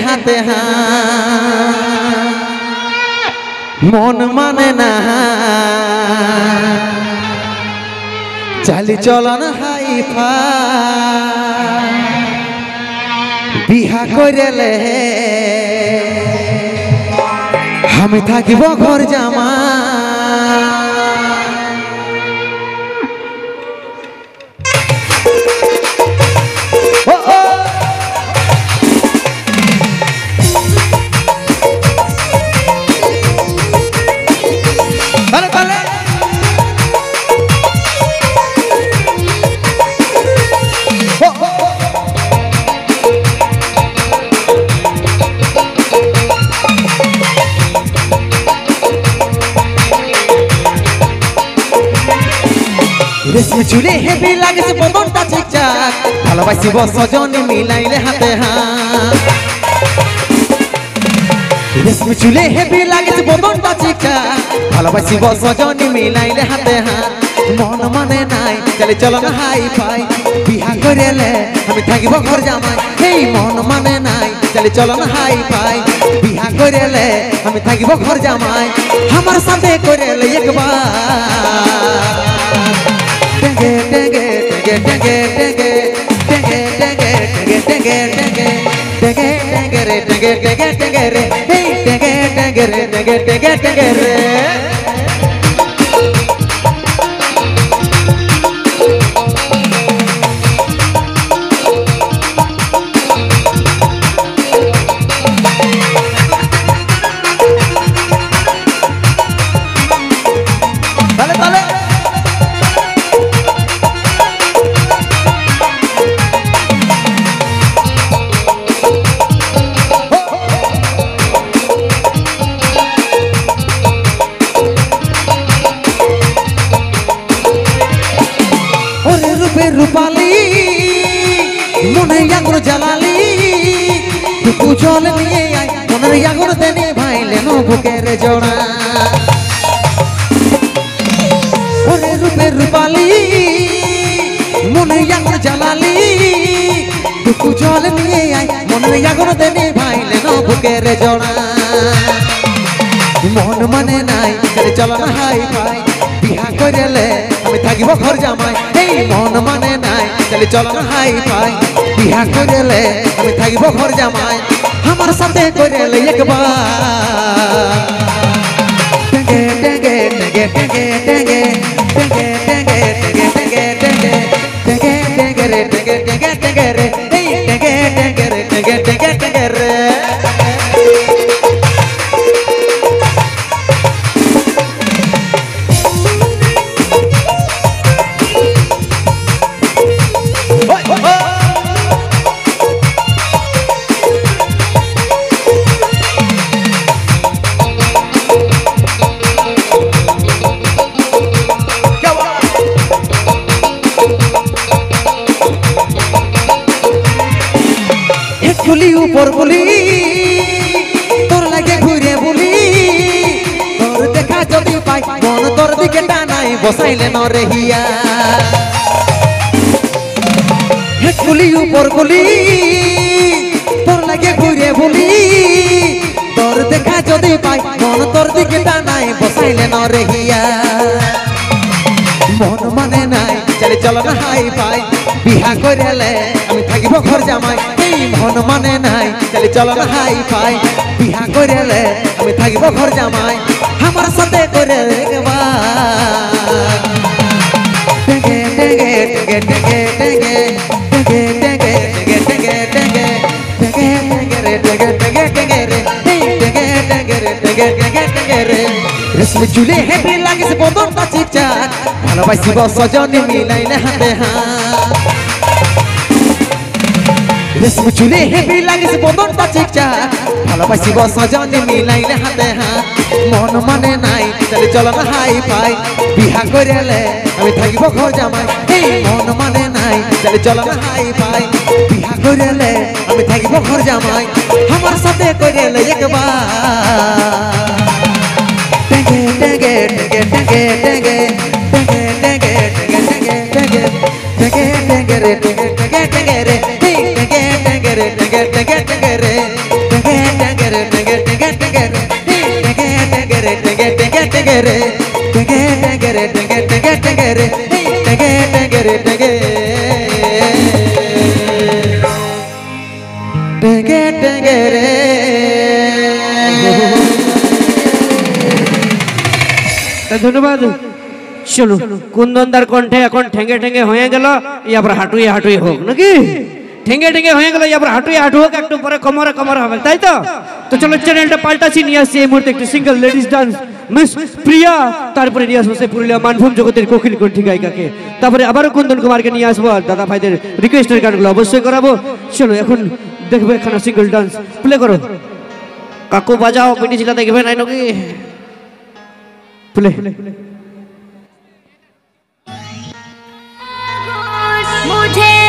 হাতে হাত মন মানে না চালি চলন হাইফাই বিহা করেলে আমি থাকিব ঘর জামা রেশমি চুলে হেভি লাগছে বদনটা ঠিকঠাক ভালোবাসিব সজন মিলাইলে হাতে হাত রেশমি চুলে হেভি লাগছে বদনটা ঠিকঠাক ভালোবাসিব সজন মিলাইলে হাতে হাত মন মানে নাই চলে চলো না হাই ফাই বিহা করেলে আমি থাকিব ঘর জামাই এই মন মানে নাই চলে চলো না হাই ফাই বিহা করেলে আমি থাকিব ঘর জামাই আমার সাথে করেলে একবার Denge denge denge denge denge denge denge denge denge denge re denge denge denge re hey denge denge re denge denge denge re Rupali मन यागुर जलाली तू जल निये आई मन यागुर देने भाई लेनो बुकेर जोड़ा ओरे रूपे रूपाली मन यागुर जलाली तू जल निये आई मन यागुर देने भाई लेनो बुकेर जोड़ा मन माने नाई चले चलो ना हाई फाई बिहा करेले আমি থাকিব ঘর জামাই এই মন মানে নাই চলে চলো না হাই ফাই বিহা করেলে আমি থাকিব ঘর জামাই আমার সাথে করেলে একবার টেঙ্গে টেঙ্গে টেঙ্গে টেঙ্গে টেঙ্গে টেঙ্গে টেঙ্গে টেঙ্গে টেঙ্গে টেঙ্গে টেঙ্গে রে টেঙ্গে টেঙ্গে টেঙ্গে রে এই টেঙ্গে টেঙ্গে রে টেঙ্গে টেঙ্গে টেঙ্গে রে गुली ऊपर गुली तोर लगे घुरे बुली तोर देखा जदि पाई मन तोर दिके टानाई बसाइले न रहिया हे गुली ऊपर गुली तोर लगे घुरे बुली तोर देखा जदि पाई मन तोर दिके टानाई बसाइले न रहिया मन माने नाई चले चलो ना हाई फाई बिहा करेले আমি থাকিব ঘর জামাই এই মন মানে নাই চলে চলো না হাই ফাই বিহা করেলে আমি থাকিব ঘর জামাই আমার সাথে করে একবার টেঙ্গে টেঙ্গে টেঙ্গে টেঙ্গে টেঙ্গে টেঙ্গে টেঙ্গে টেঙ্গে টেঙ্গে টেঙ্গে রে টেঙ্গে টেঙ্গে টেঙ্গে রে এই টেঙ্গে টেঙ্গে রে টেঙ্গে টেঙ্গে টেঙ্গে রে রেশমি চুলে হেভি লাগিছে বদনটা ঠিকঠাক ভালোবাসিব সজনী মিলাইলে হাতে হাত রেশমি চুলে হেভি লাগিছে বদনটা ঠিকঠাক ভালোবাসিব সজনী মিলাইলে হাতে হাত মন মানে নাই চলে চলো না হাই ফাই বিহা করেলে আমি থাকিব ঘর জামাই এই মন মানে নাই চলে চলো না হাই ফাই বিহা করেলে আমি থাকিব ঘর জামাই আমার সাথে করেলে একবার টেঙ্গে টেঙ্গে টেঙ্গে টেঙ্গে টেঙ্গে টেঙ্গে টেঙ্গে টেঙ্গে টেঙ্গে টেঙ্গে রে টেঙ্গে টেঙ্গে টেঙ্গে রে টেঙ্গে টেঙ্গে রে টেঙ্গে টেঙ্গে টেঙ্গে রে টেঙ্গে রে টেঙ্গে টেঙ্গে রে টেঙ্গে টেঙ্গে টেঙ্গে রে টেঙ্গে টেঙ্গে রে টেঙ্গে টেঙ্গে টেঙ্গে রে ধন্যবাদ। চলো কুন্দনদার কণ্ঠে এখন ঠেঙ্গে ঠেঙ্গে হয়ে গেল, এবার হাঁটুয়ে হাঁটুয়ে হোক নাকি? ঠেঙ্গে ঠেঙ্গে হয়ে গেল, এবার হাঁটুয়ে হাঁটু হোক, একটু পরে কোমরে কোমরে হবে, তাই তো? তো চলো চ্যানেলটা পাল্টাচ্ছি, নিয়ে আসছি এই মুহূর্তে একটি সিঙ্গেল লেডিস ডান্স, মিস প্রিয়া, তারপরে নিয়ে আসবো সেই পুরুলিয়া মানভূম জগতের কোকিল কণ্ঠী গায়িকাকে, তারপরে আবারও কুন্দন কুমারকে নিয়ে আসবো, আর দাদা ভাইদের রিকোয়েস্টের গানগুলো অবশ্যই করাবো। চলো এখন দেখবো এখানে সিঙ্গেল ডান্স, প্লে করো কাকু, বাজাও, পিটি ছিল দেখবে নাই নাকি? প্লে। मुझे